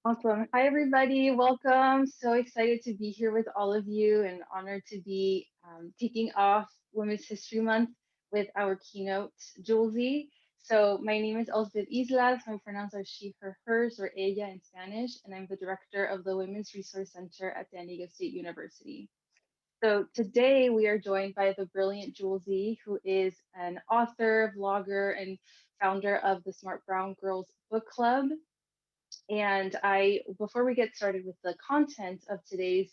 Awesome. Hi, everybody. Welcome. So excited to be here with all of you and honored to be kicking off Women's History Month with our keynote, Jouelzy. So, my name is Elizabeth Islas. My pronouns are she, her, hers, or ella in Spanish, and I'm the director of the Women's Resource Center at San Diego State University. So, today we are joined by the brilliant Jouelzy, who is an author, vlogger, and founder of the Smart Brown Girls Book Club. And before we get started with the content of today's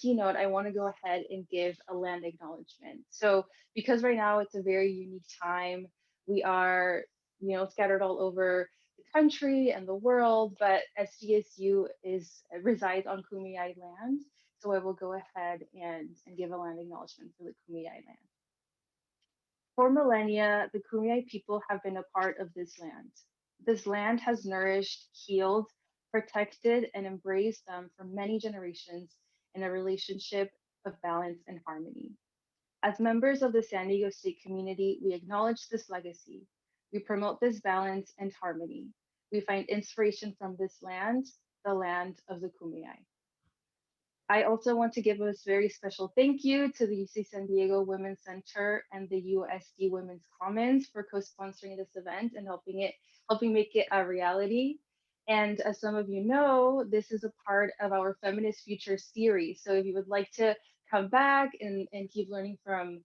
keynote, I want to go ahead and give a land acknowledgement. So, because right now it's a very unique time, we are, scattered all over the country and the world, but SDSU is resides on Kumeyaay land. So I will go ahead and give a land acknowledgement for the Kumeyaay land. For millennia, the Kumeyaay people have been a part of this land. This land has nourished, healed, protected, and embraced them for many generations in a relationship of balance and harmony. As members of the San Diego State community, we acknowledge this legacy. We promote this balance and harmony. We find inspiration from this land, the land of the Kumeyaay. I also want to give a very special thank you to the UC San Diego Women's Center and the USD Women's Commons for co-sponsoring this event and helping make it a reality. And as some of you know, this is a part of our Feminist Future series. So if you would like to come back and keep learning from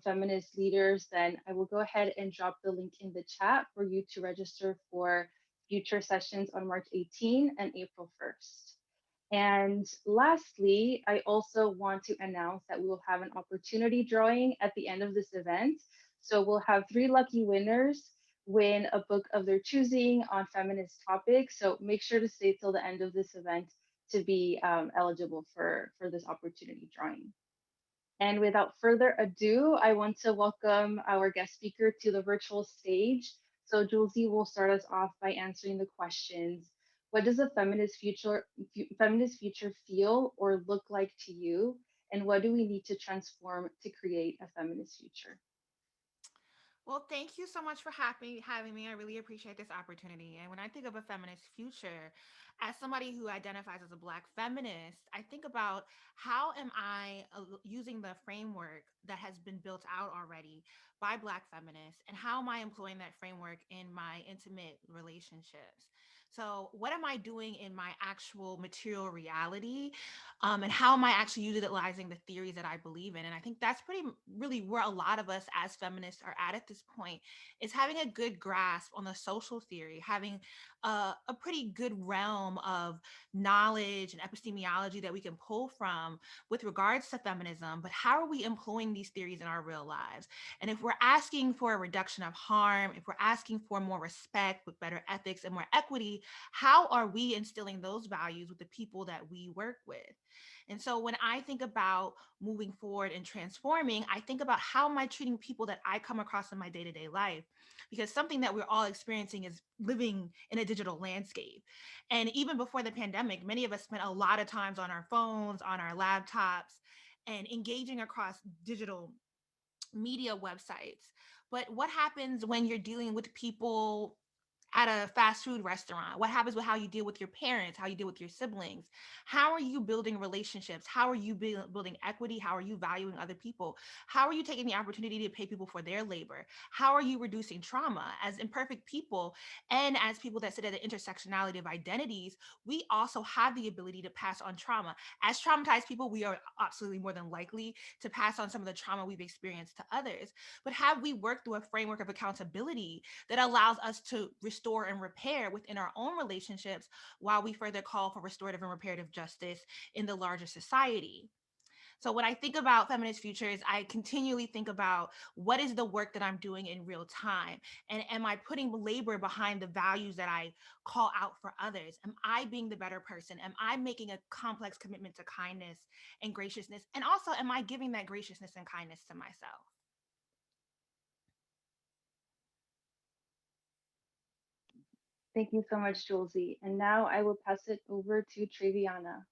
feminist leaders, then I will go ahead and drop the link in the chat for you to register for future sessions on March 18 and April 1st. And lastly, I also want to announce that we will have an opportunity drawing at the end of this event. So we'll have three lucky winners win a book of their choosing on feminist topics. So make sure to stay till the end of this event to be eligible for this opportunity drawing. And without further ado, I want to welcome our guest speaker to the virtual stage. So Jouelzy will start us off by answering the questions. What does a feminist future feel or look like to you? And what do we need to transform to create a feminist future? Well, thank you so much for having me. I really appreciate this opportunity. And when I think of a feminist future, as somebody who identifies as a Black feminist, I think about how am I using the framework that has been built out already by Black feminists, and how am I employing that framework in my intimate relationships? So, what am I doing in my actual material reality? And how am I actually utilizing the theories that I believe in? And I think that's really where a lot of us as feminists are at this point, is having a good grasp on the social theory, having a pretty good realm of knowledge and epistemology that we can pull from with regards to feminism. But how are we employing these theories in our real lives? And if we're asking for a reduction of harm, if we're asking for more respect with better ethics and more equity, how are we instilling those values with the people that we work with? And so when I think about moving forward and transforming, I think about how am I treating people that I come across in my day to day life? Because something that we're all experiencing is living in a digital landscape. And even before the pandemic, many of us spent a lot of times on our phones, on our laptops, and engaging across digital media websites. But what happens when you're dealing with people at a fast food restaurant? What happens with how you deal with your parents, how you deal with your siblings? How are you building relationships? How are you building equity? How are you valuing other people? How are you taking the opportunity to pay people for their labor? How are you reducing trauma? As imperfect people and as people that sit at the intersectionality of identities, we also have the ability to pass on trauma. As traumatized people, we are absolutely more than likely to pass on some of the trauma we've experienced to others. But have we worked through a framework of accountability that allows us to restore and repair within our own relationships while we further call for restorative and reparative justice in the larger society? So when I think about feminist futures, I continually think about what is the work that I'm doing in real time? And am I putting labor behind the values that I call out for others? Am I being the better person? Am I making a complex commitment to kindness and graciousness? And also, am I giving that graciousness and kindness to myself? Thank you so much, Julesy. And now I will pass it over to Treviana.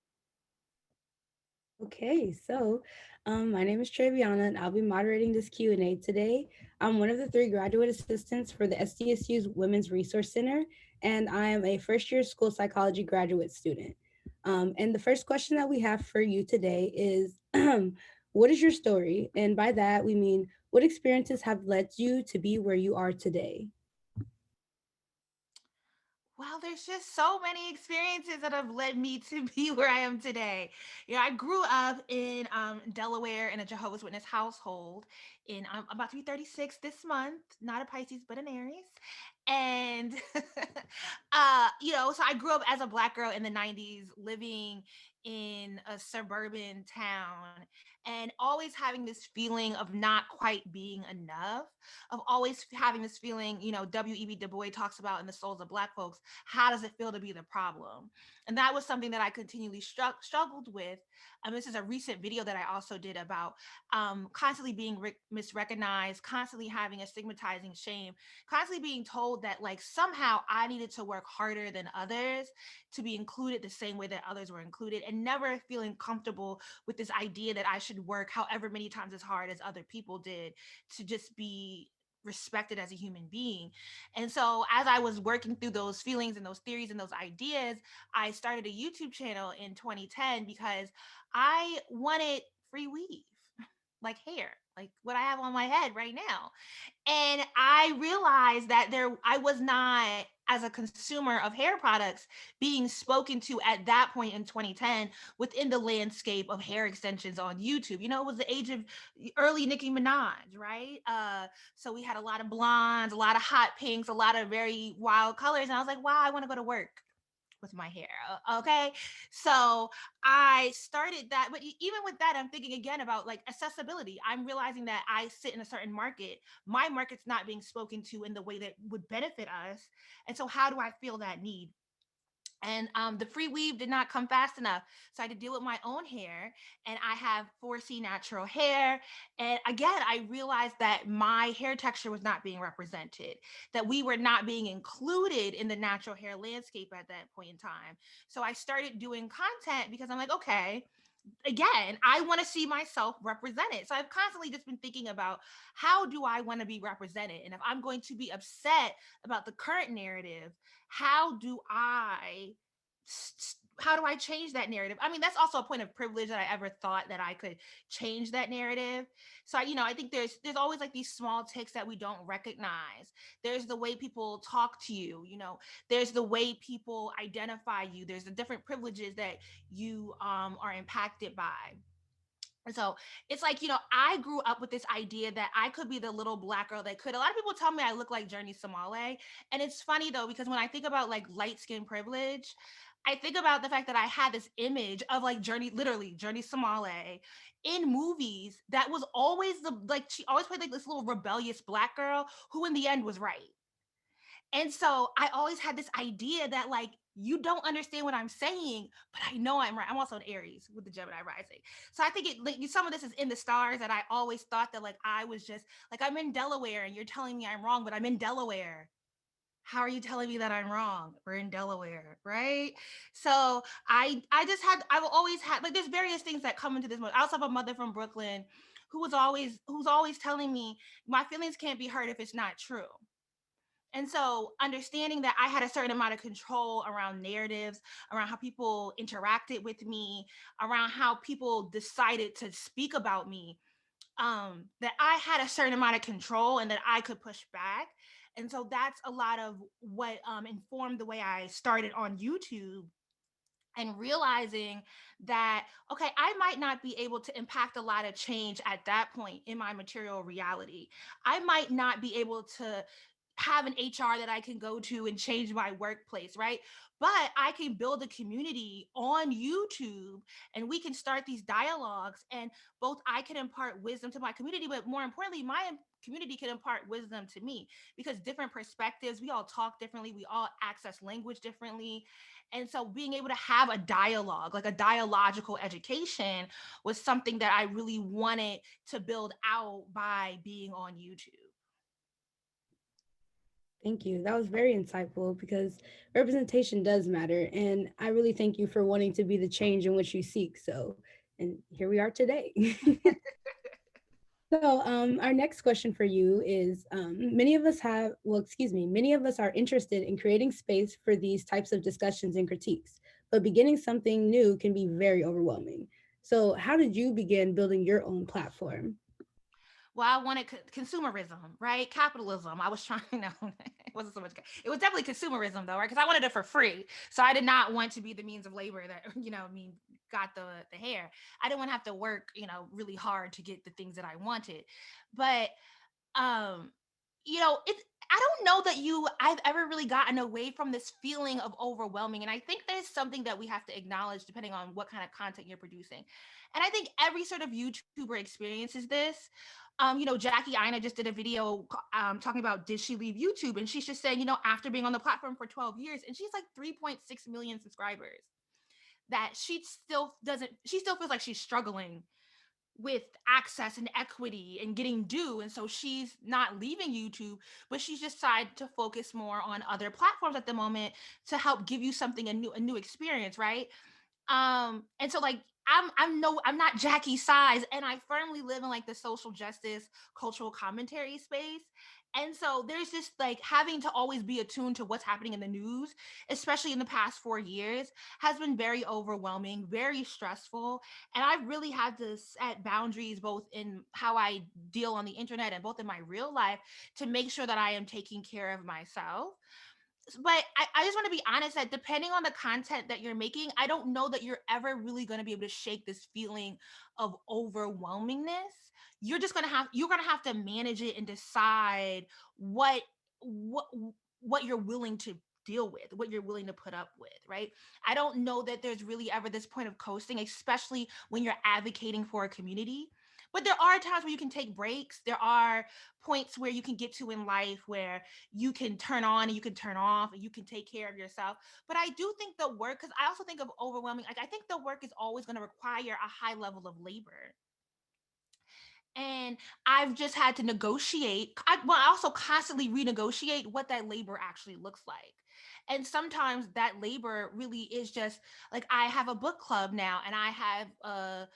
Okay, so my name is Treviana, and I'll be moderating this Q&A today. I'm one of the three graduate assistants for the SDSU's Women's Resource Center, and I am a first-year school psychology graduate student. And the first question that we have for you today is, what is your story? And by that, we mean, what experiences have led you to be where you are today? Well, there's just so many experiences that have led me to be where I am today. I grew up in Delaware in a Jehovah's Witness household. I'm about to be 36 this month, not a Pisces, but an Aries. And, so I grew up as a Black girl in the 90s, living in a suburban town and always having this feeling of not quite being enough, of always having this feeling, W.E.B. Du Bois talks about in The Souls of Black Folks, how does it feel to be the problem? And that was something that I continually struggled with. This is a recent video that I also did about constantly being misrecognized, constantly having a stigmatizing shame, constantly being told that like somehow I needed to work harder than others to be included the same way that others were included, and never feeling comfortable with this idea that I should work however many times as hard as other people did to just be respected as a human being. And so as I was working through those feelings and those theories and those ideas, I started a YouTube channel in 2010 because I wanted free weave, like hair, like what I have on my head right now. And I realized that I was not, as a consumer of hair products, being spoken to at that point in 2010 within the landscape of hair extensions on YouTube. It was the age of early Nicki Minaj, right? So we had a lot of blondes, a lot of hot pinks, a lot of very wild colors, and I was like, wow, I want to go to work with my hair. Okay. So I started that. But even with that, I'm thinking again about like accessibility. I'm realizing that I sit in a certain market. My market's not being spoken to in the way that would benefit us. And so, how do I feel that need? And the free weave did not come fast enough, so I had to deal with my own hair. And I have 4C natural hair, and again I realized that my hair texture was not being represented, that we were not being included in the natural hair landscape at that point in time. So I started doing content because I'm like, okay, again, I want to see myself represented. So I've constantly just been thinking about, how do I want to be represented? And if I'm going to be upset about the current narrative, how do I how do I change that narrative? I mean, that's also a point of privilege that I ever thought that I could change that narrative. So I think there's always like these small ticks that we don't recognize. There's the way people talk to you, there's the way people identify you. There's the different privileges that you are impacted by. And so it's like, I grew up with this idea that I could be the little Black girl that could. A lot of people tell me I look like Journey Somale. And it's funny though, because when I think about like light skin privilege, I think about the fact that I had this image of like Journey, literally Journey Somale in movies, that was always like, she always played like this little rebellious Black girl who in the end was right. And so I always had this idea that like, you don't understand what I'm saying, but I know I'm right. I'm also an Aries with the Gemini rising. So I think it like, some of this is in the stars, that I always thought that like I was just like, I'm in Delaware and you're telling me I'm wrong, but I'm in Delaware. How are you telling me that I'm wrong? We're in Delaware, right? So I've always had like, there's various things that come into this. I also have a mother from Brooklyn who's always telling me my feelings can't be hurt if it's not true. And so understanding that I had a certain amount of control around narratives, around how people interacted with me, around how people decided to speak about me, that I had a certain amount of control and that I could push back. And so that's a lot of what informed the way I started on YouTube, and realizing that, okay, I might not be able to impact a lot of change at that point in my material reality. I might not be able to have an HR that I can go to and change my workplace, right? But I can build a community on YouTube, and we can start these dialogues, and both I can impart wisdom to my community, but more importantly, my community can impart wisdom to me, because different perspectives, we all talk differently, we all access language differently. And so being able to have a dialogue, like a dialogical education, was something that I really wanted to build out by being on YouTube. Thank you. That was very insightful because representation does matter. And I really thank you for wanting to be the change in which you seek. So And here we are today. So, our next question for you is many of us are interested in creating space for these types of discussions and critiques, but beginning something new can be very overwhelming. So, how did you begin building your own platform? Well, I wanted consumerism, right? Capitalism. I was trying. No, it wasn't so much. It was definitely consumerism, though, right? Because I wanted it for free, so I did not want to be the means of labor that got the hair. I didn't want to have to work, really hard to get the things that I wanted. But um, it's I don't know that I've ever really gotten away from this feeling of overwhelming. And I think there's something that we have to acknowledge depending on what kind of content you're producing. And I think every sort of YouTuber experiences this. Jackie Ina just did a video talking about did she leave YouTube? And she's just saying, after being on the platform for 12 years, and she's like 3.6 million subscribers, that she still feels like she's struggling with access and equity and getting due. And so she's not leaving YouTube, but she's decided to focus more on other platforms at the moment to help give you something a new experience, right? And so like I'm not Jackie size, and I firmly live in like the social justice cultural commentary space. And so there's just like having to always be attuned to what's happening in the news, especially in the past 4 years, has been very overwhelming, very stressful. And I've really had to set boundaries both in how I deal on the internet and both in my real life to make sure that I am taking care of myself. But I just want to be honest that depending on the content that you're making, I don't know that you're ever really going to be able to shake this feeling of overwhelmingness. You're gonna have to manage it and decide what what what you're willing to deal with, what you're willing to put up with, right? I don't know that there's really ever this point of coasting, especially when you're advocating for a community. But there are times where you can take breaks. There are points where you can get to in life where you can turn on and you can turn off and you can take care of yourself. But I do think the work, because I also think of overwhelming, like I think the work is always going to require a high level of labor. And I've just had to I also constantly renegotiate what that labor actually looks like. And sometimes that labor really is just like I have a book club now, and I have a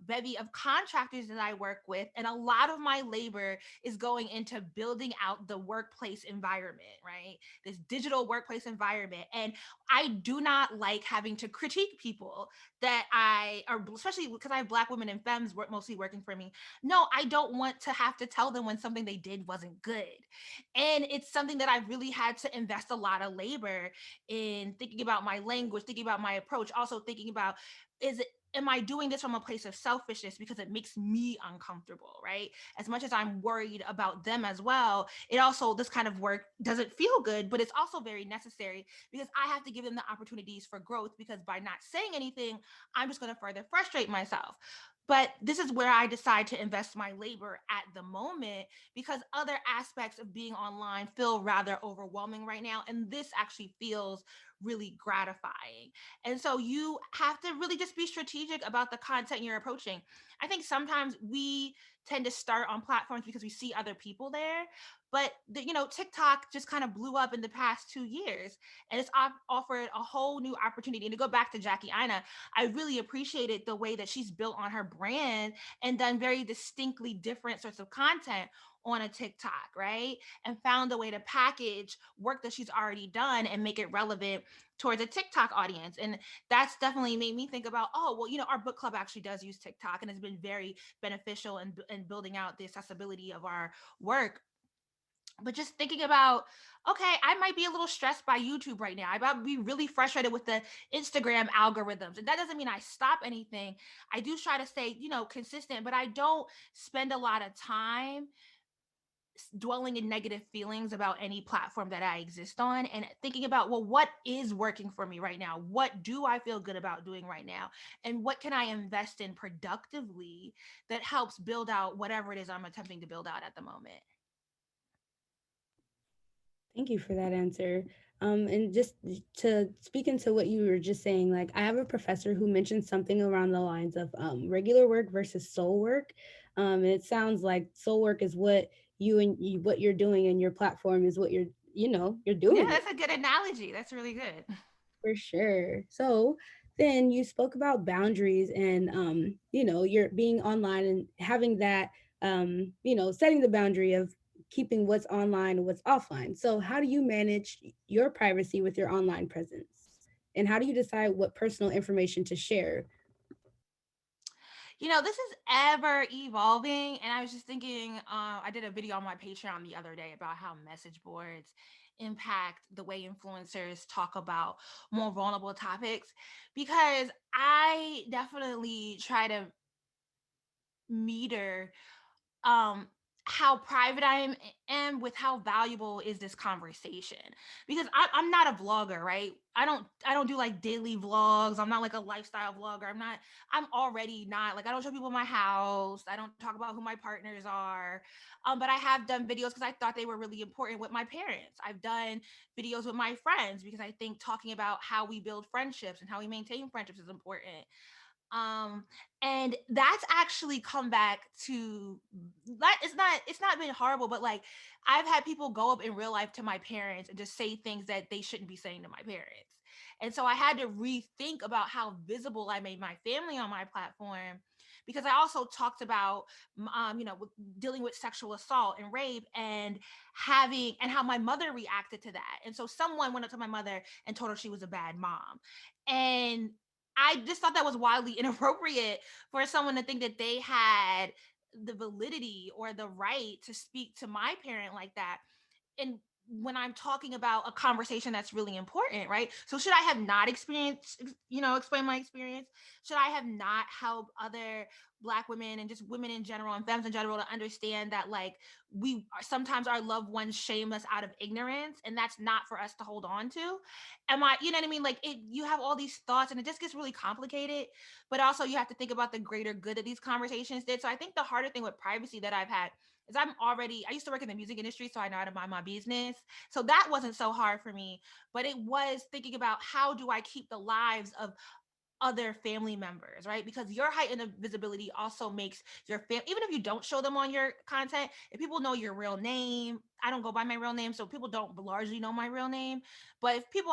bevy of contractors that I work with, and a lot of my labor is going into building out the workplace environment, right? This digital workplace environment. And I do not like having to critique people or especially because I have Black women and femmes mostly working for me. No, I don't want to have to tell them when something they did wasn't good. And it's something that I really had to invest a lot of labor in thinking about my language, thinking about my approach, also thinking about is it am I doing this from a place of selfishness because it makes me uncomfortable, right? As much as I'm worried about them as well, it also, this kind of work doesn't feel good, but it's also very necessary because I have to give them the opportunities for growth, because by not saying anything, I'm just going to further frustrate myself. But this is where I decide to invest my labor at the moment, because other aspects of being online feel rather overwhelming right now. And this actually feels really gratifying. And so you have to really just be strategic about the content you're approaching. I think sometimes we tend to start on platforms because we see other people there. But TikTok just kind of blew up in the past 2 years, and it's offered a whole new opportunity. And to go back to Jackie Ina, I really appreciated the way that she's built on her brand and done very distinctly different sorts of content on a TikTok, right? And found a way to package work that she's already done and make it relevant towards a TikTok audience. And that's definitely made me think about, oh, well, our book club actually does use TikTok and has been very beneficial in building out the accessibility of our work. But just thinking about, okay, I might be a little stressed by YouTube right now. I might be really frustrated with the Instagram algorithms. And that doesn't mean I stop anything. I do try to stay, consistent, but I don't spend a lot of time dwelling in negative feelings about any platform that I exist on, and thinking about, well, what is working for me right now? What do I feel good about doing right now? And what can I invest in productively that helps build out whatever it is I'm attempting to build out at the moment? Thank you for that answer. And just to speak into what you were just saying, like I have a professor who mentioned something around the lines of regular work versus soul work. And it sounds like soul work is what what you're doing, and your platform is what you're Yeah, doing it that's a good analogy. That's really good. for sure. So then you spoke about boundaries and you're being online and having that setting the boundary of keeping what's online and what's offline. So how do you manage your privacy with your online presence? And how do you decide what personal information to share? This is ever evolving. And I was just thinking, I did a video on my Patreon the other day about how message boards impact the way influencers talk about more vulnerable topics, because I definitely try to meter um how private am with how valuable is this conversation, because I'm not a vlogger, right? I don't do like daily vlogs. I'm not like a lifestyle vlogger. I'm already not like, I don't show people my house. I don't talk about who my partners are. But I have done videos because I thought they were really important with my parents. I've done videos with my friends because I think talking about how we build friendships and how we maintain friendships is important. um and that's actually come back to that. It's not been horrible, but like, I've had people go up in real life to my parents and just say things that they shouldn't be saying to my parents. And so I had to rethink about how visible I made my family on my platform, because I also talked about dealing with sexual assault and rape, and having and how my mother reacted to that. And so someone went up to my mother and told her she was a bad mom. And I just thought that was wildly inappropriate for someone to think that they had the validity or the right to speak to my parent like that. And when I'm talking about a conversation that's really important, right? So should I have not experienced, explain my experience? Should I have not helped other Black women and just women in general and femmes in general to understand that, like, we are, sometimes our loved ones shame us out of ignorance, and that's not for us to hold on to? Am I, you know what I mean? Like, you have all these thoughts and it just gets really complicated, but also you have to think about the greater good that these conversations did. So I think the harder thing with privacy that I've had is I used to work in the music industry, so I know how to mind my business. So that wasn't so hard for me, but it was thinking about how do I keep the lives of other family members, right? Because your height and visibility also makes your family, even if you don't show them on your content, if people know your real name, I don't go by my real name, so people don't largely know my real name. But if people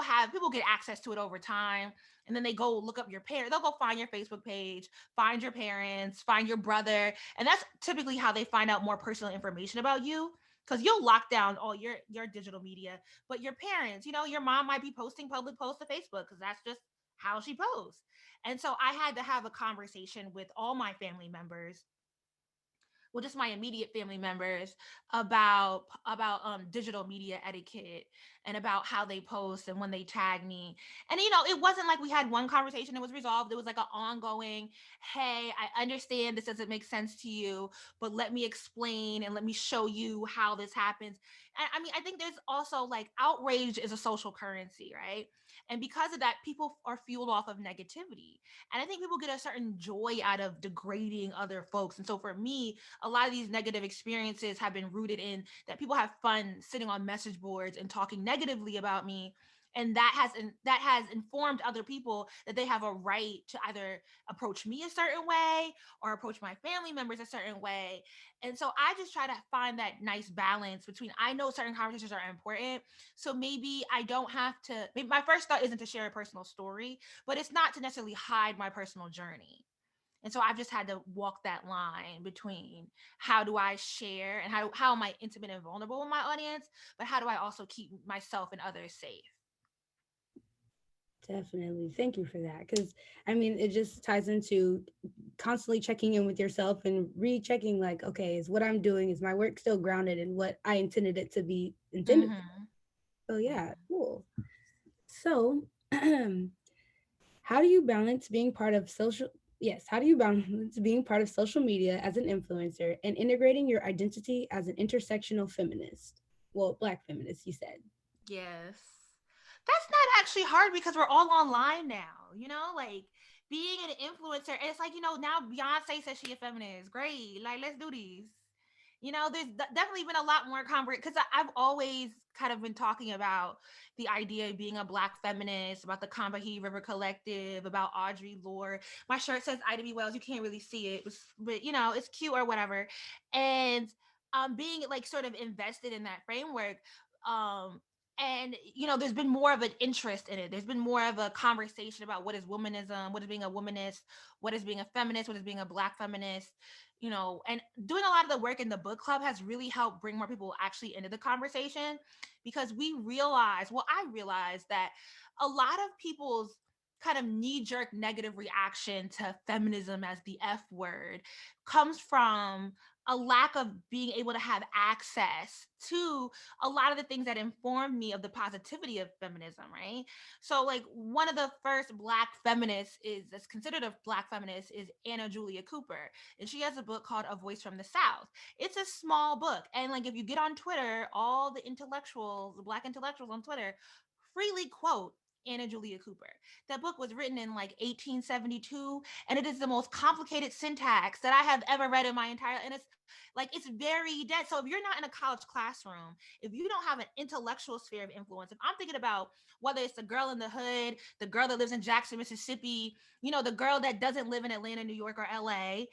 get access to it over time, and then they go look up your parents, they'll go find your Facebook page, find your parents, find your brother. And that's typically how they find out more personal information about you. Because you'll lock down all your digital media, but your parents, your mom might be posting public posts to Facebook because that's just how she posts. And so I had to have a conversation with all my family members, well, just my immediate family members, about digital media etiquette and about how they post and when they tag me. And it wasn't like we had one conversation, it was resolved. It was like an ongoing, hey, I understand this doesn't make sense to you, but let me explain and let me show you how this happens. And I mean, I think there's also, like, outrage is a social currency, right? And because of that, people are fueled off of negativity. And I think people get a certain joy out of degrading other folks. And so for me, a lot of these negative experiences have been rooted in that people have fun sitting on message boards and talking negatively about me. And that has informed other people that they have a right to either approach me a certain way or approach my family members a certain way. And so I just try to find that nice balance between, I know certain conversations are important, so maybe I don't have to, maybe my first thought isn't to share a personal story, but it's not to necessarily hide my personal journey. And so I've just had to walk that line between how do I share and how am I intimate and vulnerable with my audience, but how do I also keep myself and others safe? Definitely. Thank you for that. Because, I mean, it just ties into constantly checking in with yourself and rechecking, like, okay, is what I'm doing, is my work still grounded in what I intended it to be intended for? Mm-hmm. So, yeah, Yeah. cool. So, how do you balance being part of social? Yes, how do you balance being part of social media as an influencer and integrating your identity as an intersectional feminist? Well, Black feminist, you said. Yes. That's not actually hard because we're all online now, like being an influencer. And it's like, now Beyonce says she a feminist. Great. Like, let's do these. There's definitely been a lot more convert because I've always kind of been talking about the idea of being a Black feminist, about the Combahee River Collective, about Audre Lorde. My shirt says Ida B. Wells. You can't really see it, but it's cute or whatever. And being like sort of invested in that framework. Um, And there's been more of an interest in it. There's been more of a conversation about what is womanism, what is being a womanist, what is being a feminist, what is being a black feminist. And doing a lot of the work in the book club has really helped bring more people actually into the conversation, because I realized that a lot of people's kind of knee-jerk negative reaction to feminism as the F word comes from a lack of being able to have access to a lot of the things that informed me of the positivity of feminism, right? So, like, one of the first black feminists that's considered a black feminist is Anna Julia Cooper, and she has a book called A Voice from the South. It's a small book, and like if you get on Twitter, all the black intellectuals on Twitter freely quote Anna Julia Cooper. That book was written in like 1872, and it is the most complicated syntax that I have ever read in my entire. And it's very dense. So if you're not in a college classroom, if you don't have an intellectual sphere of influence, if I'm thinking about whether it's the girl in the hood, the girl that lives in Jackson, Mississippi, the girl that doesn't live in Atlanta, New York, or LA,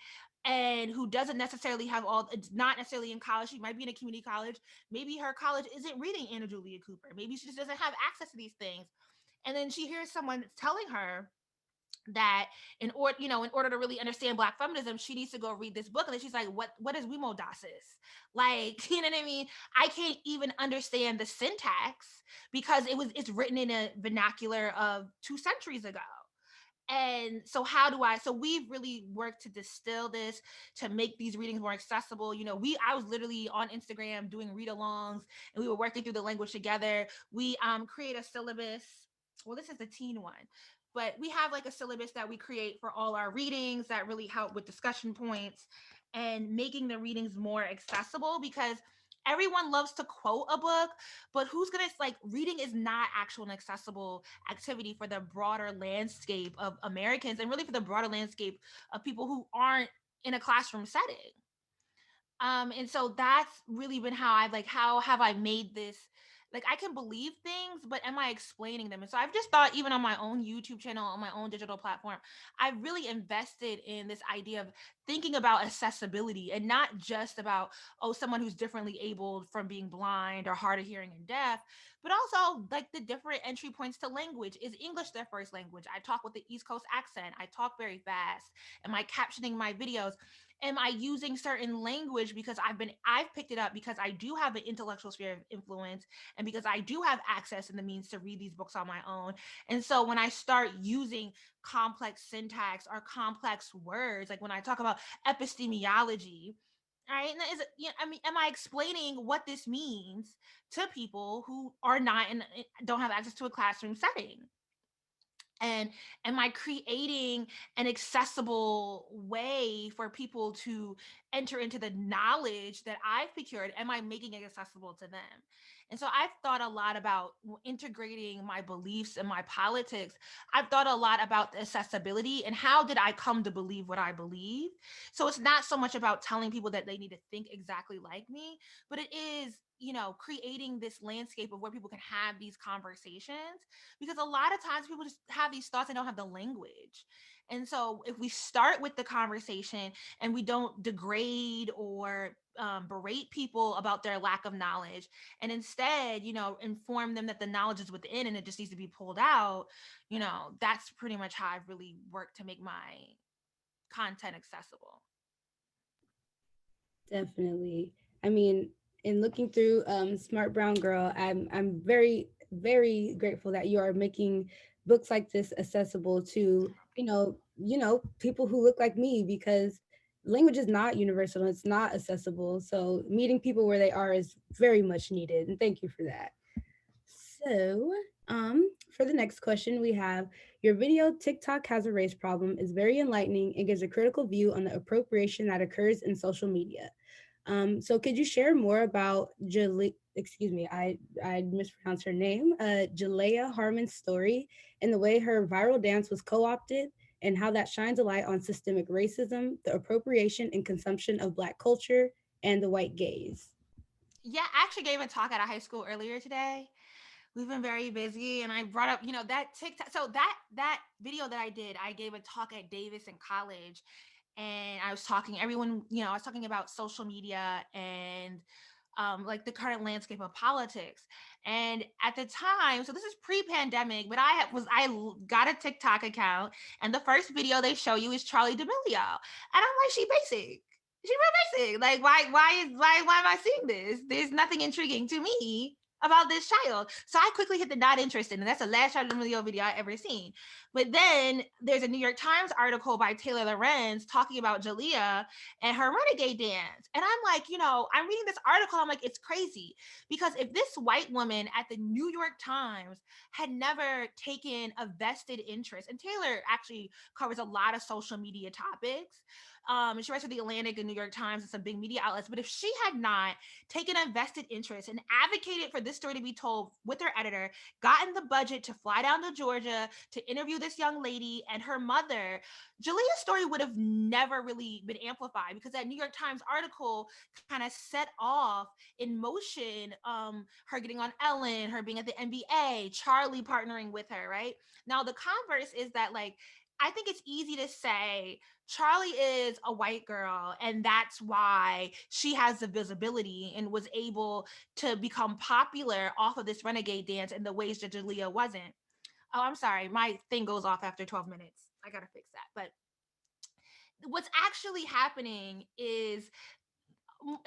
and who doesn't necessarily have it's not necessarily in college. She might be in a community college. Maybe her college isn't reading Anna Julia Cooper. Maybe she just doesn't have access to these things. And then she hears someone telling her that in order to really understand black feminism, she needs to go read this book. And then she's like, what is Wemodosis? Like, you know what I mean? I can't even understand the syntax because it's written in a vernacular of 2 centuries ago. And so we've really worked to distill this, to make these readings more accessible. I was literally on Instagram doing read-alongs, and we were working through the language together. We create a syllabus. Well, this is the teen one, but we have like a syllabus that we create for all our readings that really help with discussion points and making the readings more accessible, because everyone loves to quote a book, but who's gonna, like, reading is not actual and accessible activity for the broader landscape of Americans, and really for the broader landscape of people who aren't in a classroom setting. And so that's really been how have I made this, like, I can believe things, but am I explaining them? And so I've just thought, even on my own YouTube channel, on my own digital platform, I really invested in this idea of thinking about accessibility, and not just about, oh, someone who's differently abled from being blind or hard of hearing and deaf, but also like the different entry points to language. Is English their first language? I talk with the East Coast accent. I talk very fast. Am I captioning my videos? Am I using certain language because I've picked it up because I do have an intellectual sphere of influence, and because I do have access and the means to read these books on my own? And so when I start using complex syntax or complex words, like when I talk about epistemology, right? And am I explaining what this means to people who are not in don't have access to a classroom setting? And am I creating an accessible way for people to enter into the knowledge that I've procured? Am I making it accessible to them? And so I've thought a lot about integrating my beliefs and my politics. I've thought a lot about the accessibility and how did I come to believe what I believe. So it's not so much about telling people that they need to think exactly like me, but it is, creating this landscape of where people can have these conversations, because a lot of times people just have these thoughts and don't have the language. And so if we start with the conversation and we don't degrade or berate people about their lack of knowledge, and instead, inform them that the knowledge is within and it just needs to be pulled out, that's pretty much how I've really worked to make my content accessible. Definitely. I mean, in looking through Smart Brown Girl, I'm very very grateful that you are making books like this accessible to people who look like me, because language is not universal and it's not accessible. So meeting people where they are is very much needed, and thank you for that. So, for the next question, we have your video TikTok has a race problem is very enlightening and gives a critical view on the appropriation that occurs in social media. So could you share more about excuse me, I mispronounced her name, Jalea Harmon's story and the way her viral dance was co-opted, and how that shines a light on systemic racism, the appropriation and consumption of Black culture, and the white gaze? Yeah, I actually gave a talk at a high school earlier today. We've been very busy, and I brought up, that TikTok. So that video that I did, I gave a talk at Davis in college, and I was talking about social media and like the current landscape of politics. And at the time, so this is pre-pandemic, but I got a TikTok account, and the first video they show you is Charlie D'Amelio, and I'm like, she basic. She real basic. Like, why am I seeing this? There's nothing intriguing to me about this child. So I quickly hit the not interested, and that's the last Charlie D'Amelio video I ever seen. But then there's a New York Times article by Taylor Lorenz talking about Jalea and her renegade dance. And I'm like, I'm reading this article. I'm like, it's crazy. Because if this white woman at the New York Times had never taken a vested interest, and Taylor actually covers a lot of social media topics. And she writes for the Atlantic and New York Times and some big media outlets. But if she had not taken a vested interest and advocated for this story to be told with her editor, gotten the budget to fly down to Georgia to interview this young lady and her mother, Jalea's story would have never really been amplified, because that New York Times article kind of set off in motion her getting on Ellen, her being at the NBA, Charlie partnering with her, right? Now, the converse is that, like, I think it's easy to say Charlie is a white girl, and that's why she has the visibility and was able to become popular off of this renegade dance in the ways that Jalea wasn't. Oh, I'm sorry. My thing goes off after 12 minutes. I got to fix that. But what's actually happening is,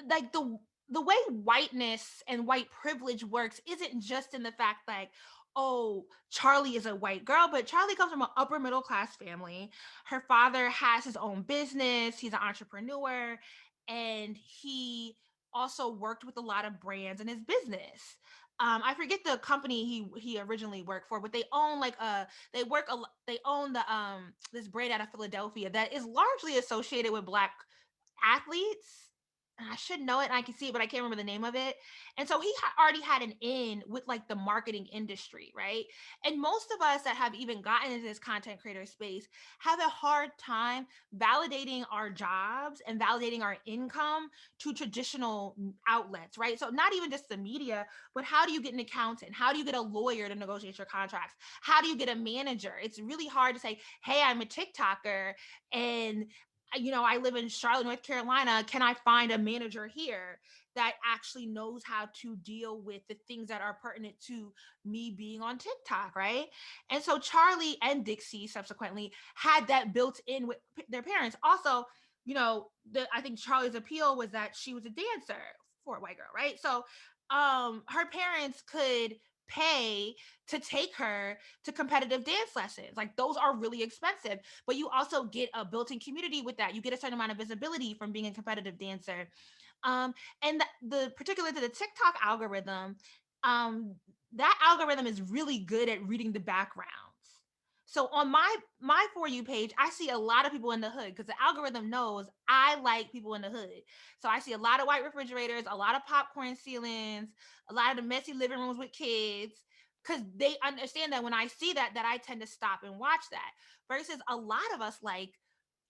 like, the way whiteness and white privilege works isn't just in the fact, like, oh, Charlie is a white girl, but Charlie comes from an upper middle class family. Her father has his own business, he's an entrepreneur, and he also worked with a lot of brands in his business. I forget the company he originally worked for, but they own like they own this brand out of Philadelphia that is largely associated with black athletes. I should know it and I can see it, but I can't remember the name of it. And so he already had an in with like the marketing industry, right? And most of us that have even gotten into this content creator space have a hard time validating our jobs and validating our income to traditional outlets, right? So not even just the media, but how do you get an accountant? How do you get a lawyer to negotiate your contracts? How do you get a manager? It's really hard to say, hey, I'm a TikToker and I live in Charlotte, North Carolina. Can I find a manager here that actually knows how to deal with the things that are pertinent to me being on TikTok, right? And so Charlie and Dixie subsequently had that built in with their parents. Also, I think Charlie's appeal was that she was a dancer for a white girl, right? So her parents could pay to take her to competitive dance lessons. Like, those are really expensive, but you also get a built-in community with that. You get a certain amount of visibility from being a competitive dancer. Um, and the particular to the TikTok algorithm, um, that algorithm is really good at reading the backgrounds. So on my For You page, I see a lot of people in the hood because the algorithm knows I like people in the hood. So I see a lot of white refrigerators, a lot of popcorn ceilings, a lot of the messy living rooms with kids, because they understand that when I see that I tend to stop and watch that. Versus a lot of us like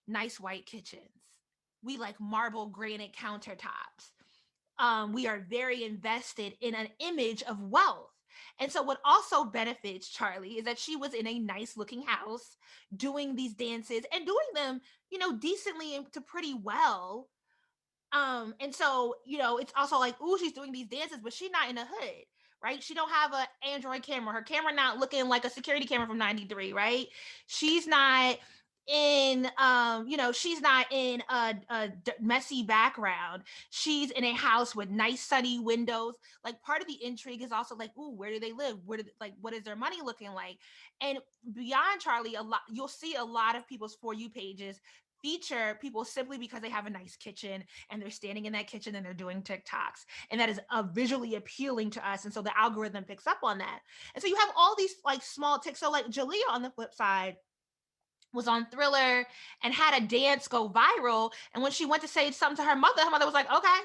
nice white kitchens. We like marble granite countertops. We are very invested in an image of wealth. And so, what also benefits Charlie is that she was in a nice looking house doing these dances and doing them, decently to pretty well. And so, it's also like, ooh, she's doing these dances, but she's not in the hood, right? She don't have an Android camera. Her camera not looking like a security camera from 93, right? She's not in she's not in a messy background. She's in a house with nice sunny windows. Like, part of the intrigue is also like, ooh, where do they live? What is their money looking like? And beyond Charlie, a lot you'll see a lot of people's For You pages feature people simply because they have a nice kitchen and they're standing in that kitchen and they're doing TikToks. And that is visually appealing to us. And so the algorithm picks up on that. And so you have all these like small ticks. So like Jalea on the flip side was on Thriller and had a dance go viral. And when she went to say something to her mother was like, okay,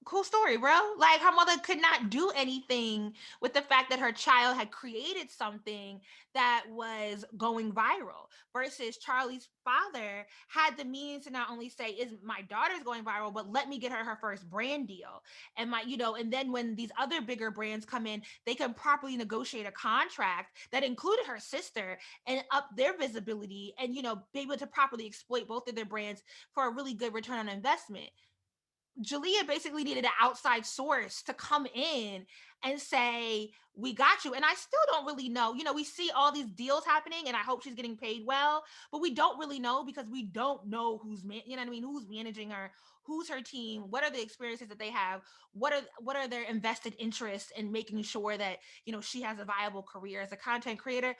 cool story, bro. Like, her mother could not do anything with the fact that her child had created something that was going viral. Versus Charlie's father had the means to not only say, is my daughter's going viral, but let me get her first brand deal. And and then when these other bigger brands come in, they can properly negotiate a contract that included her sister and up their visibility and, be able to properly exploit both of their brands for a really good return on investment. Jalea basically needed an outside source to come in and say, we got you. And I still don't really know. We see all these deals happening and I hope she's getting paid well, but we don't really know because we don't know who's managing her, who's her team, what are the experiences that they have, what are their invested interests in making sure that, she has a viable career as a content creator.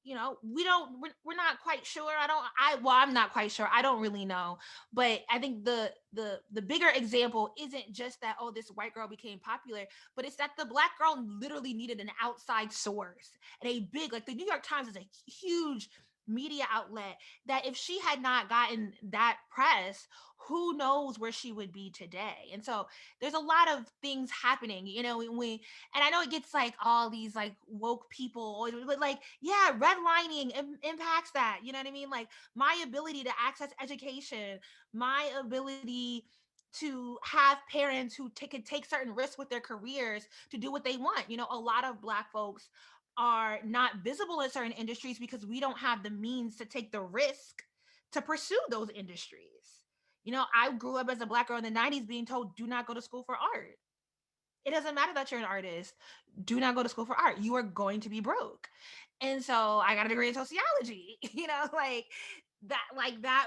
We're not quite sure. I'm not quite sure. I don't really know. But I think the bigger example isn't just that, oh, this white girl became popular, but it's that the black girl literally needed an outside source, and a big, like, the New York Times is a huge media outlet, that if she had not gotten that press, who knows where she would be today. And so there's a lot of things happening, and I know it gets like all these like woke people, but like, yeah, redlining impacts that, you know what I mean? Like, my ability to access education, my ability to have parents who could take certain risks with their careers to do what they want. A lot of black folks are not visible in certain industries because we don't have the means to take the risk to pursue those industries. I grew up as a black girl in the 90s being told, do not go to school for art. It doesn't matter that you're an artist. Do not go to school for art. You are going to be broke. And so I got a degree in sociology, that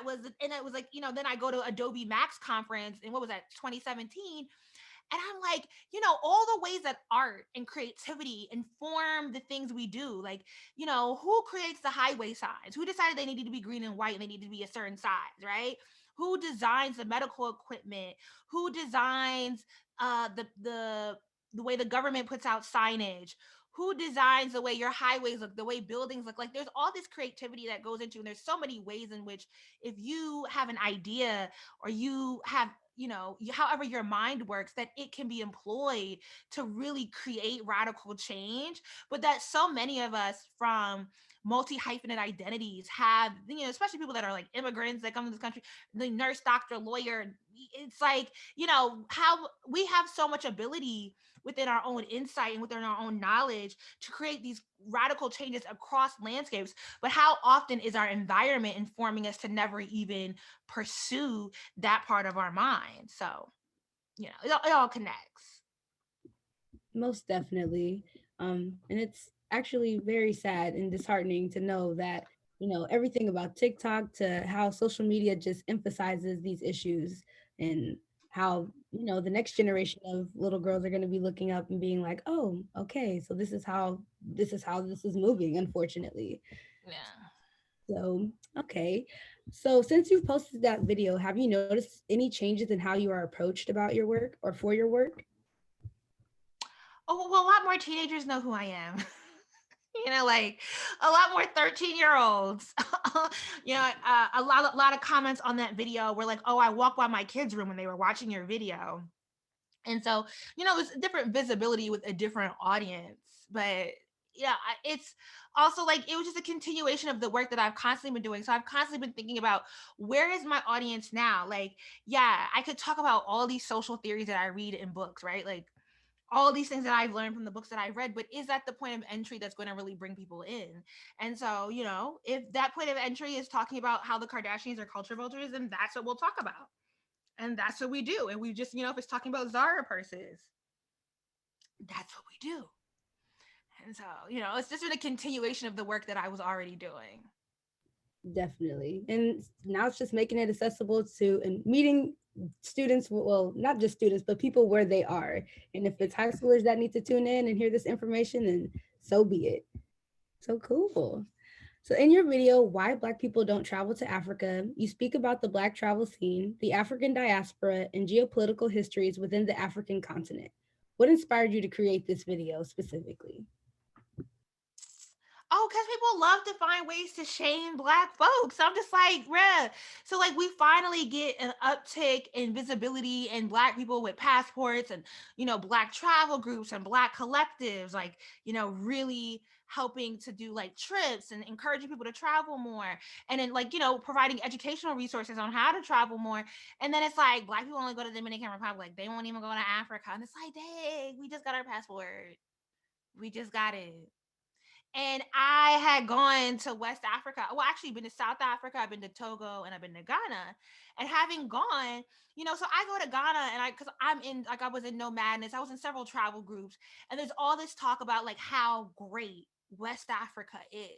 was, and it was like, then I go to Adobe Max conference and what was that, 2017. And I'm like, all the ways that art and creativity inform the things we do. Like, who creates the highway signs? Who decided they needed to be green and white and they needed to be a certain size, right? Who designs the medical equipment? Who designs the way the government puts out signage? Who designs the way your highways look, the way buildings look? Like, there's all this creativity that goes into, and there's so many ways in which, if you have an idea, or you have, however your mind works, that it can be employed to really create radical change. But that so many of us from multi hyphenate identities have, especially people that are like immigrants that come to this country, the nurse, doctor, lawyer. It's like, how we have so much ability within our own insight and within our own knowledge to create these radical changes across landscapes. But how often is our environment informing us to never even pursue that part of our mind? So, it all connects. Most definitely. And it's actually very sad and disheartening to know that, everything about TikTok to how social media just emphasizes these issues, and how, the next generation of little girls are going to be looking up and being like, oh, okay, so this is moving, unfortunately. Yeah. So, okay. So, since you've posted that video, have you noticed any changes in how you are approached about your work or for your work? Oh, well, a lot more teenagers know who I am. Like a lot more 13-year-olds. A lot of comments on that video were like, "Oh, I walked by my kids' room when they were watching your video." And so, it's different visibility with a different audience. But yeah, it's also like, it was just a continuation of the work that I've constantly been doing. So I've constantly been thinking about, where is my audience now? Like, yeah, I could talk about all these social theories that I read in books, right? Like, all these things that I've learned from the books that I've read, but is that the point of entry that's going to really bring people in? And so, if that point of entry is talking about how the Kardashians are culture vultures, then that's what we'll talk about. And that's what we do. And we just, if it's talking about Zara purses, that's what we do. And so, it's just been a continuation of the work that I was already doing. Definitely. And now it's just making it accessible to and meeting students, well, not just students, but people where they are. And if it's high schoolers that need to tune in and hear this information, then so be it. So cool. So in your video, Why Black People Don't Travel to Africa, you speak about the Black travel scene, the African diaspora, and geopolitical histories within the African continent. What inspired you to create this video specifically? Oh, because people love to find ways to shame Black folks. I'm just like, bruh. So, like, we finally get an uptick in visibility in Black people with passports, and, Black travel groups and Black collectives, like, really helping to do like trips and encouraging people to travel more. And then, like, providing educational resources on how to travel more. And then it's like, Black people only go to the Dominican Republic. They won't even go to Africa. And it's like, dang, we just got our passport. We just got it. And I had gone to West Africa. Well, actually, been to South Africa. I've been to Togo, and I've been to Ghana. And having gone, so I go to Ghana, and because I'm in, like, I was in No Madness. I was in several travel groups, and there's all this talk about like how great West Africa is,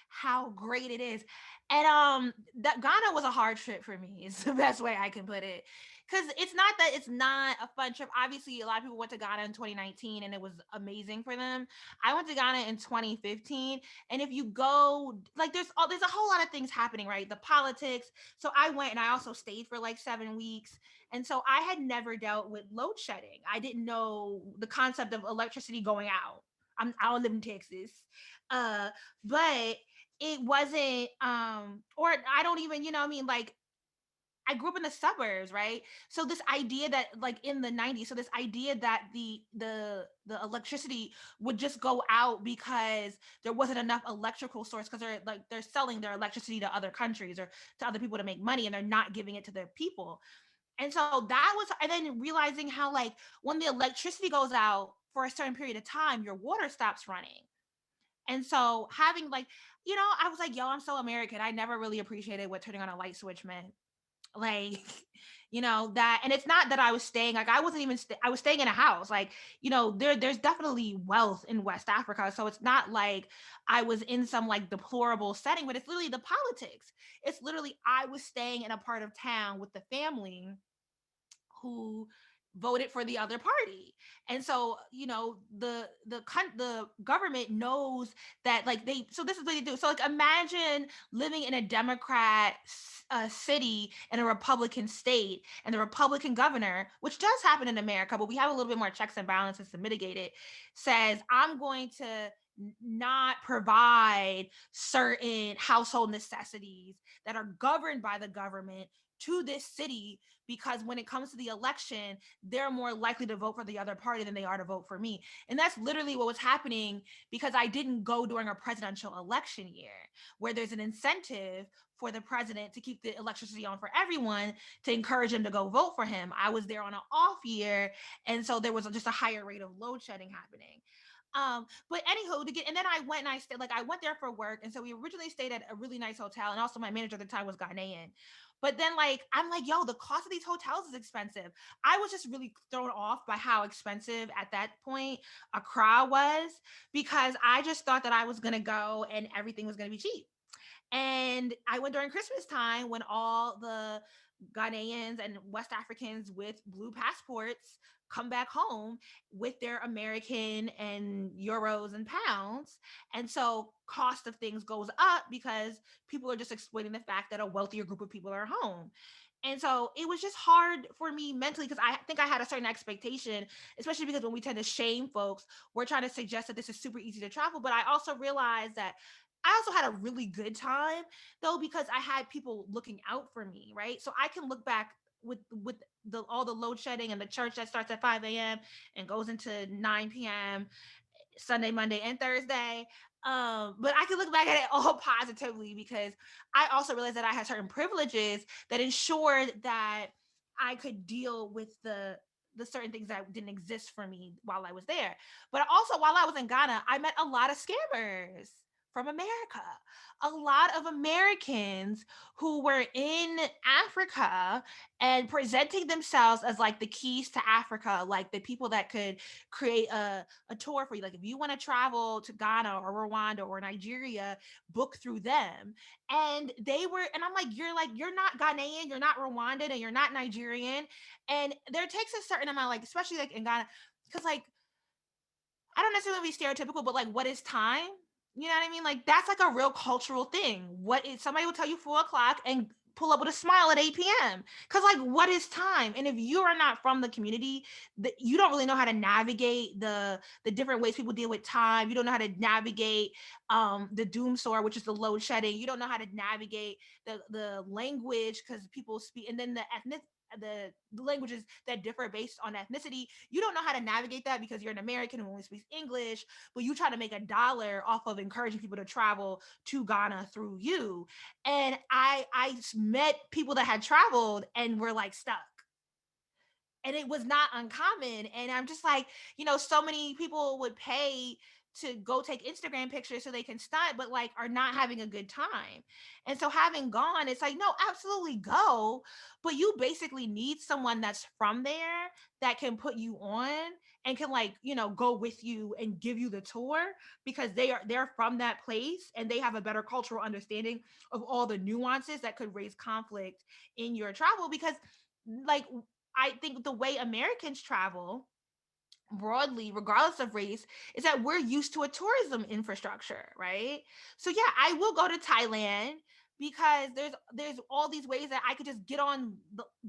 how great it is. And that Ghana was a hard trip for me. Is the best way I can put it. Because it's not that it's not a fun trip. Obviously, a lot of people went to Ghana in 2019, and it was amazing for them. I went to Ghana in 2015, and if you go, like, there's a whole lot of things happening, right? The politics. So I went, and I also stayed for like 7 weeks, and so I had never dealt with load shedding. I didn't know the concept of electricity going out. I don't live in Texas, uh, but it wasn't, or I don't even, I mean, like, I grew up in the suburbs, right? So this idea that, like, in the 90s, so this idea that the electricity would just go out because there wasn't enough electrical source, because they're selling their electricity to other countries or to other people to make money, and they're not giving it to their people. And so that was, and then realizing how, like, when the electricity goes out for a certain period of time, your water stops running. And so having, like, I was like, yo, I'm so American. I never really appreciated what turning on a light switch meant, like, that. And it's not that I was staying, like, I wasn't even I was staying in a house, like, there's definitely wealth in West Africa, so it's not like I was in some like deplorable setting, but it's literally the politics. It's literally, I was staying in a part of town with the family who voted for the other party. And so, the government knows that, like, so this is what they do. So, like, imagine living in a Democrat city in a Republican state, and the Republican governor, which does happen in America, but we have a little bit more checks and balances to mitigate it, says, I'm going to not provide certain household necessities that are governed by the government to this city, because when it comes to the election, they're more likely to vote for the other party than they are to vote for me. And that's literally what was happening, because I didn't go during a presidential election year where there's an incentive for the president to keep the electricity on for everyone, to encourage them to go vote for him. I was there on an off year, and so there was just a higher rate of load shedding happening. But anywho, and then I went and I stayed, like, I went there for work. And so we originally stayed at a really nice hotel. And also my manager at the time was Ghanaian. But then, like, I'm like, yo, the cost of these hotels is expensive. I was just really thrown off by how expensive at that point Accra was, because I just thought that I was going to go and everything was going to be cheap. And I went during Christmas time, when all the Ghanaians and West Africans with blue passports come back home with their American and euros and pounds. And so cost of things goes up, because people are just exploiting the fact that a wealthier group of people are home. And so it was just hard for me mentally, because I think I had a certain expectation, especially because when we tend to shame folks, we're trying to suggest that this is super easy to travel. But I also realized that I also had a really good time, though, because I had people looking out for me, right? So I can look back with all the load shedding and the church that starts at 5 a.m. and goes into 9 p.m. Sunday, Monday, and Thursday. But I can look back at it all positively, because I also realized that I had certain privileges that ensured that I could deal with the certain things that didn't exist for me while I was there. But also, while I was in Ghana, I met a lot of scammers from America. A lot of Americans who were in Africa and presenting themselves as like the keys to Africa, like the people that could create a tour for you. Like, if you want to travel to Ghana or Rwanda or Nigeria, book through them. And and I'm like, you're not Ghanaian, you're not Rwandan, and you're not Nigerian. And there takes a certain amount, like, especially like in Ghana, because, like, I don't necessarily be stereotypical, but like, what is time? You know what I mean? Like, that's like a real cultural thing. What is, somebody will tell you 4 o'clock and pull up with a smile at 8 p.m. Because, like, what is time? And if you are not from the community, that you don't really know how to navigate the different ways people deal with time. You don't know how to navigate the doom store, which is the load shedding. You don't know how to navigate the language, because people speak, and then the languages that differ based on ethnicity. You don't know how to navigate that, because you're an American who only speaks English, but you try to make a dollar off of encouraging people to travel to Ghana through you. And I met people that had traveled and were like stuck. And it was not uncommon. And I'm just like, so many people would pay to go take Instagram pictures so they can stunt, but like are not having a good time. And so having gone, it's like, no, absolutely go. But you basically need someone that's from there that can put you on and can like, go with you and give you the tour, because they're from that place and they have a better cultural understanding of all the nuances that could raise conflict in your travel. Because like I think the way Americans travel broadly, regardless of race, is that we're used to a tourism infrastructure, right? So yeah, I will go to Thailand because there's all these ways that I could just get on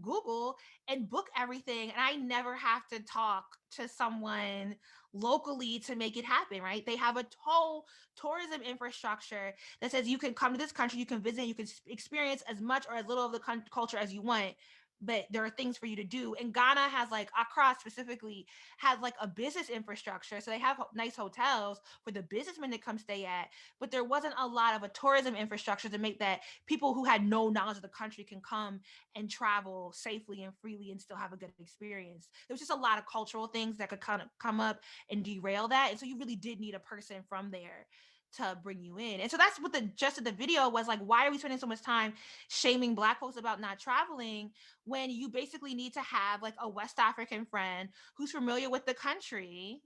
Google and book everything, and I never have to talk to someone locally to make it happen, right? They have a whole tourism infrastructure that says you can come to this country, you can visit, you can experience as much or as little of the culture as you want, but there are things for you to do. And Ghana has, like, Accra specifically has like a business infrastructure, so they have nice hotels for the businessmen to come stay at, but there wasn't a lot of a tourism infrastructure to make that people who had no knowledge of the country can come and travel safely and freely and still have a good experience. There was just a lot of cultural things that could kind of come up and derail that, and so you really did need a person from there to bring you in. And so that's what the gist of the video was, like, why are we spending so much time shaming Black folks about not traveling when you basically need to have like a West African friend who's familiar with the country?